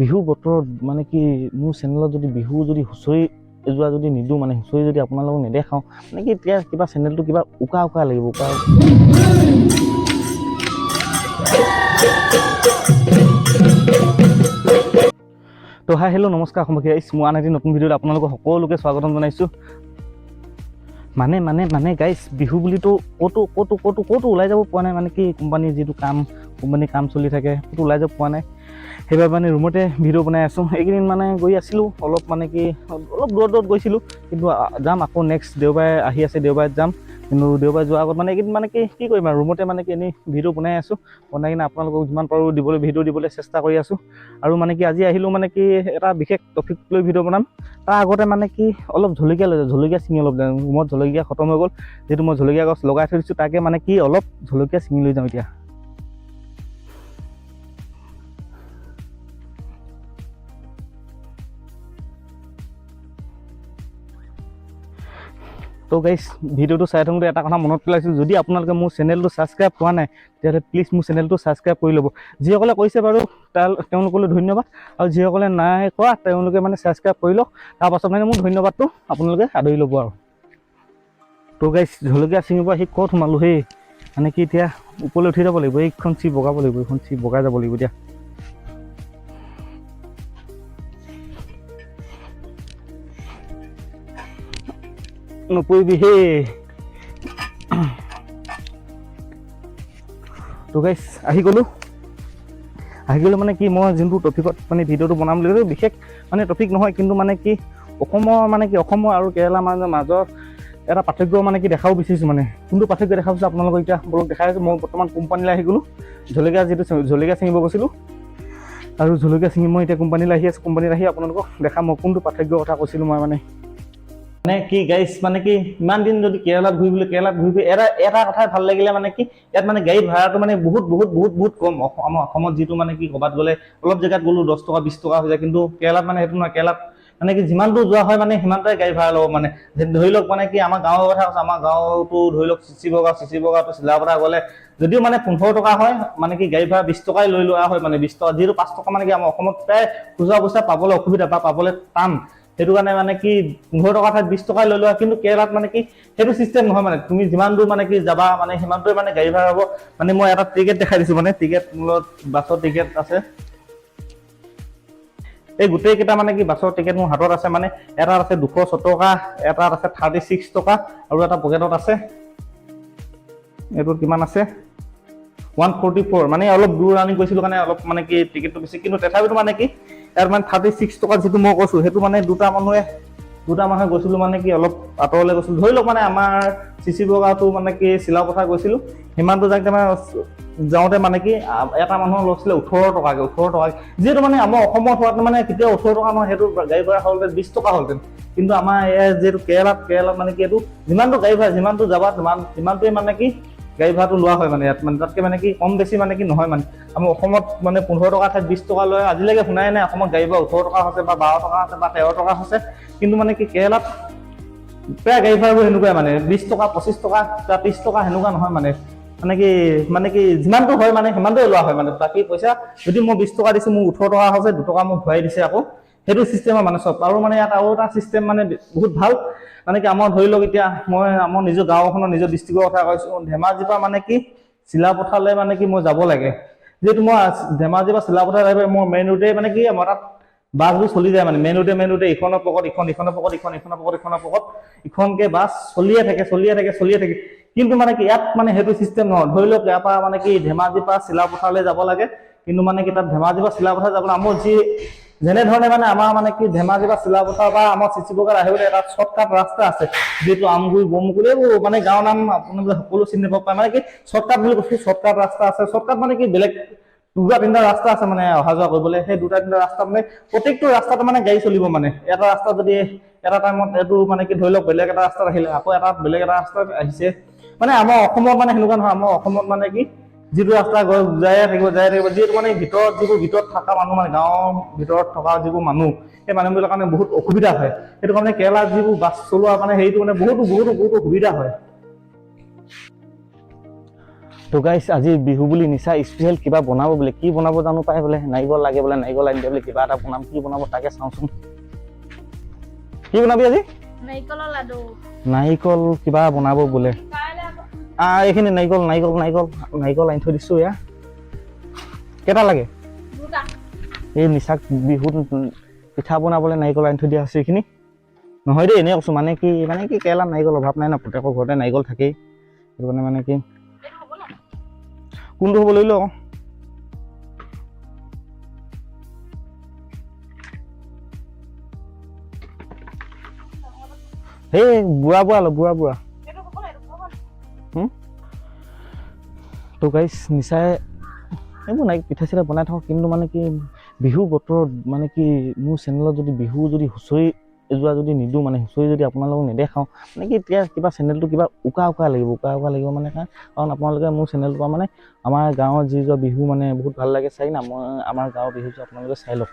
বিহু বতৰত মানে কি মোৰ চেনেলত যদি বিহু যদি হুঁচৰি এযোৰা যদি নিদিওঁ মানে হুঁচৰি যদি আপোনালোকক নেদেখাওঁ মানে কি এতিয়া কিবা চেনেলটো কিবা উকা উকা লাগিব উকা তো হাই হেল্ল' নমস্কাৰ অসমবাসী মই আন এটি নতুন ভিডিঅ'ত আপোনালোকক সকলোকে স্বাগতম জনাইছোঁ। মানে গাইছ বিহু বুলিতো ক'তো ওলাই যাব পৰা নাই মানে কি কোম্পানীৰ যিটো কোম্পানীৰ কাম চলি থাকে ক'তো ওলাই যাব পৰা নাই। সেইবাবে মানে ৰুমতে ভিডিঅ' বনাই আছোঁ। এইকেইদিন মানে গৈ আছিলোঁ অলপ মানে কি অলপ দূৰত গৈছিলোঁ, কিন্তু যাম আকৌ নেক্সট দেওবাৰে আহি আছে, দেওবাৰে যাম। কিন্তু দেওবাৰে যোৱাৰ আগত মানে এইকেইদিন মানে কি কৰিম আৰু ৰুমতে মানে কি এনেই ভিডিঅ' বনাই আছোঁ। বনাই কিনে আপোনালোকক যিমান পাৰোঁ ভিডিঅ' দিবলৈ চেষ্টা কৰি আছোঁ। আৰু মানে কি আজি আহিলোঁ মানে কি এটা বিশেষ টপিক লৈ ভিডিঅ' বনাম। তাৰ আগতে মানে কি অলপ জলকীয়া ছিঙি অলপ ৰুমত জলকীয়া খতম হৈ গ'ল, যিহেতু মই জলকীয়া গছ লগাই থৈ দিছোঁ, তাকে মানে কি অলপ জলকীয়া ছিঙি লৈ যাওঁ এতিয়া। তো গাইছ ভিডিঅ'টো চাই থাকোঁতে এটা কথা মনত পেলাইছোঁ, যদি আপোনালোকে মোৰ চেনেলটো ছাবস্ক্ৰাইব কৰা নাই তেতিয়াহ'লে প্লিজ মোৰ চেনেলটো ছাবস্ক্ৰাইব কৰি ল'ব। যিসকলে কৰিছে বাৰু তেওঁলোকলৈ ধন্যবাদ, আৰু যিসকলে নাই কৰা তেওঁলোকে মানে ছাবস্ক্ৰাইব কৰি লওক। তাৰপাছত মানে মোৰ ধন্যবাদটো আপোনালোকে আদৰি ল'ব আৰু। তো গাইছ জলকীয়া ছিঙিব আহি ক'ত সোমালোঁ সেই মানে কি এতিয়া ওপৰলৈ উঠি যাব লাগিব, এইখন চি বগাব লাগিব, এইখন চি বগাই যাব লাগিব এতিয়া। নপৰিবি সেই তো গাইছ আহি গ'লোঁ মানে কি মই যোনটো টপিকত মানে ভিডিঅ'টো বনাম বুলি কৈছোঁ বিশেষ মানে টপিক নহয়, কিন্তু মানে কি অসমৰ আৰু কেৰেলাৰ মাজৰ এটা পাৰ্থক্য মানে কি দেখাব বিচাৰিছোঁ। মানে কোনটো পাৰ্থক্য দেখা পাইছোঁ আপোনালোকক এতিয়া বলক দেখাই আছোঁ। মই বৰ্তমান কোম্পানীলৈ আহি গ'লোঁ, জলকীয়া ছিঙিব গৈছিলোঁ, আৰু জলকীয়া ছিঙি মই এতিয়া কোম্পানীলৈ আহি আছোঁ। কোম্পানীত আহি আপোনালোকক দেখাম মই কোনটো পাৰ্থক্যৰ কথা কৈছিলোঁ। মই মানে কি গাইছ মানে কি ইমান দিন যদি কেৰেলাত ঘূৰি এটা কথাই ভাল লাগিলে মানে কি ইয়াত মানে গাড়ী ভাড়াটো মানে বহুত কম। আমাৰ অসমত যিটো মানে কি ক'ৰবাত গ'লে অলপ জেগাত গ'লোঁ 10 টকা 20 টকা হৈ যায়, কিন্তু কেৰেলাত মানে সেইটো নহয়। কেৰেলাত মানে কি যিমান দূৰ যোৱা হয় মানে সিমানটোৱে গাড়ী ভাড়া ল'ব। মানে ধৰি লওক মানে কি আমাৰ গাঁৱৰ কথা কৈছোঁ, আমাৰ গাঁৱতো ধৰি লওক চিচিবগাঁও চিলাপথাৰ গ'লে যদিও মানে 15 টকা হয়, মানে কি গাড়ী ভাড়া 20 টকাই লৈ লোৱা হয়, মানে 20 টকা, যিহেতু 5 টকা মানে কি আমাৰ অসমত প্ৰায় খুচুৰা পইচা পাবলৈ অসুবিধা বা পাবলৈ টান। সেইটো কাৰণে মানে কি 15 টকা ঠাইত 20 টকাই লৈ লোৱা। কিন্তু কেৰেলাত মানে কি সেইটো চিষ্টেম নহয়, মানে তুমি যিমান দূৰ মানে কি যাবা মানে সিমানটোৱে মানে গাড়ী ভাড়া হ'ব। মানে মই এটা টিকেট দেখাই দিছোঁ, মানে টিকেট মূলত বাছৰ টিকেট আছে, এই গোটেই কেইটা মানে কি বাছৰ টিকেট মোৰ হাতত আছে। মানে এটাত আছে 206 টকা, এটাত আছে 36 টকা, আৰু এটা পকেটত আছে এইটোত কিমান আছে 144। মানে অলপ দূৰ ৰানিং কৰিছিলোঁ কাৰণে অলপ মানে কি টিকেটটো বেছি, কিন্তু তথাপিতো মানে কি ইয়াত মানে 36 টকা যিটো মই কৈছোঁ সেইটো মানে দুটা মানুহে গৈছিলোঁ, মানে কি অলপ আঁতৰলৈ গৈছিলোঁ। ধৰি লওক মানে আমাৰ চিচিবগাঁওটো মানে কি চিলাপথাৰ গৈছিলোঁ, সিমানটো যাওঁতে মানে কি এটা মানুহৰ লৈছিলে 18 টকাকৈ। যিহেতু মানে আমাৰ অসমত হোৱাটো মানে কেতিয়াও 18 টকা নহয়, সেইটো গাড়ী ভাড়া হ'লহেঁতেন 20 টকা হ'লহেঁতেন। কিন্তু আমাৰ যিহেতু কেৰেলাত মানে কি এইটো যিমানটো গাড়ী ভাড়া যিমানটো যাবা সিমানটোৱে মানে কি গাড়ী ভাড়াটো লোৱা হয়। মানে ইয়াত মানে তাতকৈ মানে কি কম বেছি মানে কি নহয়। মানে আমাৰ অসমত মানে 15 টকা ঠাইত 20 টকা লয়। আজিলৈকে শুনাই নাই অসমত গাড়ী ভাড়া 18 টকা হৈছে বা 12 টকা হৈছে বা 13 টকা হৈছে। কিন্তু মানে কি কেৰেলাত প্ৰায় গাড়ী ভাড়াবোৰ সেনেকুৱাই, মানে 20 টকা 25 টকা বা 30 টকা সেনেকুৱা নহয়। মানে কি যিমানটো হয় মানে সিমানটোৱে লোৱা হয়। মানে বাকী পইচা যদি মই 20 টকা দিছোঁ, মোৰ 18 টকা হৈছে, 2 টকা মোক ঘূৰাই দিছে আকৌ, সেইটো চিষ্টেমৰ মানে চব। আৰু মানে ইয়াত আৰু এটা চিষ্টেম মানে বহুত ভাল, মানে কি আমাৰ ধৰি লওক এতিয়া মই আমাৰ নিজৰ গাঁওখনৰ নিজৰ ডিষ্ট্ৰিক্টৰ কথা কৈছোঁ। ধেমাজিৰ পৰা মানে কি চিলাপথাৰলৈ মানে কি মই যাব লাগে, যিহেতু মই ধেমাজিৰ পৰা চিলাপথাৰ মোৰ মেইন ৰোডে মানে কি আমাৰ তাত বাছবোৰ চলি যায়। মানে মেইন ৰোডে ইখনৰ পকত ইখনকে বাছ চলিয়ে থাকে। কিন্তু মানে কি ইয়াত মানে সেইটো চিষ্টেম নহয়। ধৰি লওক ইয়াৰ পৰা মানে কি ধেমাজিৰ পৰা চিলাপথাৰলৈ যাব লাগে, কিন্তু মানে কি তাত ধেমাজিৰ পৰা চিলাপথাৰ যাবলৈ আমাৰ যেনেধৰণে মানে আমাৰ মানে কি ধেমাজি বা চিলাপথাৰ বা আমাৰ চিচিবগাঁৱত আহিবলৈ এটা শ্বৰ্টকাট ৰাস্তা আছে, যিহেতু আমগুৰি বমগুৰি এইবোৰ মানে গাঁৱৰ নাম আপোনালোকে সকলো চিনি পাব পাৰে। মানে কি শ্বৰ্টকাট বুলি কৈছোঁ, শ্বৰ্টকাট ৰাস্তা আছে। শ্বৰ্টকাট মানে কি বেলেগ 2-3টা ৰাস্তা আছে মানে অহা যোৱা কৰিবলৈ। সেই 2-3টা ৰাস্তা মানে প্ৰত্যেকটো ৰাস্তাতে মানে গাড়ী চলিব। মানে এটা ৰাস্তা যদি এটা টাইমত এইটো মানে কি ধৰি লওক বেলেগ এটা ৰাস্তাত আহিলে, আকৌ বেলেগ এটা ৰাস্তাত আহিছে। মানে আমাৰ অসমত মানে সেনেকুৱা নহয়। আমাৰ অসমত মানে কি যিটো ৰাস্তা যায়ে থাকিব, যিহেতু মানে ভিতৰত থকা মানুহ, মানে গাঁৱৰ ভিতৰত থকা যিবোৰ মানুহ, সেই মানুহবিলাকৰ কাৰণে বহুত অসুবিধা হয়। সেইটো কাৰণে কেৰেলাত যিবোৰ বাছ চলোৱা মানে হেৰিটো মানে বহুতো সুবিধা হয়। তো গাইছ আজি বিহু বুলি নিচা স্পেচিয়েল কিবা বনাব বোলে, কি বনাব জানো পাই বোলে, নাৰিকল লাগে বোলে, নাৰিকল আনি দিয়ে বোলে, কিবা এটা বনাম, কি বনাব তাকে চাওঁচোন। কি বনাবি আজি? নাৰিকলৰ লাডু। নাৰিকল কিবা বনাব বোলে। এইখিনি নাৰিকল নাৰিকল নাৰিকল নাৰিকল আনি থৈ দিছো। এয়া কেইটা লাগে? এই নিচাক বিহুত পিঠা বনাবলৈ নাৰিকল আনি থৈ দিয়া আছে। এইখিনি নহয় দেই, এনেই কৈছো। মানে কি কেৰেলা নাৰিকল অভাৱ নাই ন, প্ৰত্যেকৰ ঘৰতে নাৰিকল থাকেই। সেইটো কাৰণে মানে কি কোনটো হ'ব লৈ লওঁ। সেই বুঢ়া বুঢ়া তো গাইছ নিচাই এইবোৰ নাই পিঠা চিঠা বনাই থাকোঁ। কিন্তু মানে কি বিহু বতৰত মানে কি মোৰ চেনেলত যদি বিহু যদি হুঁচৰি এযোৰা যদি নিদিওঁ, মানে হুঁচৰি যদি আপোনালোকক নেদেখাওঁ, মানে কি এতিয়া কিবা চেনেলটো কিবা উকা লাগিব মানে কাৰণ আপোনালোকে মোৰ চেনেলটোৰ পৰা মানে আমাৰ গাঁৱৰ যিযোৰা বিহু মানে বহুত ভাল লাগে চাই না। মই আমাৰ গাঁৱৰ বিহুটো আপোনালোকে চাই লওক।